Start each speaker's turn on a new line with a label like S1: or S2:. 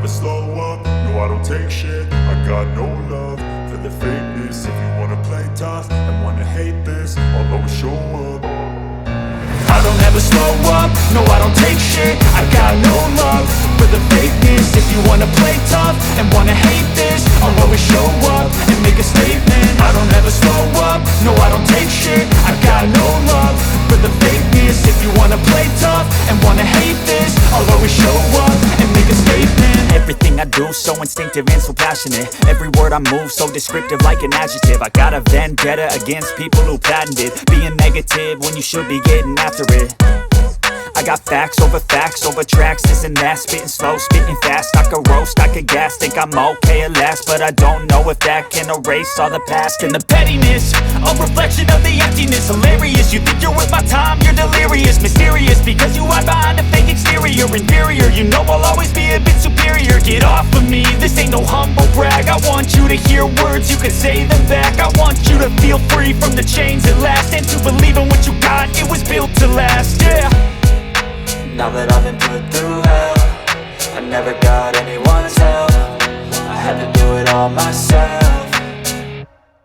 S1: slow up, no I don't take shit. I got no love for the fakeness. If you wanna play tough and wanna hate this, I'll always show up. I don't ever slow up, no I don't take shit. I got no love for the fakeness. If you wanna play tough and wanna hate this, I'll always show up and make a statement. I don't ever slow up, no I don't take shit. I got no love for the fakeness. If you wanna play tough and wanna hate this, I'll always show up and make a statement.
S2: Everything I do so instinctive and so passionate. Every word I move so descriptive like an adjective. I got a vendetta against people who patented being negative when you should be getting after it. I got facts over tracks, this and that. Spitting slow, spitting fast, I could roast, I could gas. Think I'm okay at last, but I don't know if that can erase all the past. And the pettiness, a reflection of the emptiness. Hilarious, you think you're worth my time, you're delirious. Mysterious, because you hide behind a fake exterior. Inferior, you know I'll always be a bit superior. Get off of me, this ain't no humble brag. I want you to hear words, you can say them back. I want you to feel free from the chains at last, and to believe in what you got, it was built to last, yeah.
S3: Now that I've been put through hell, I never got anyone's help. I had to do it all myself.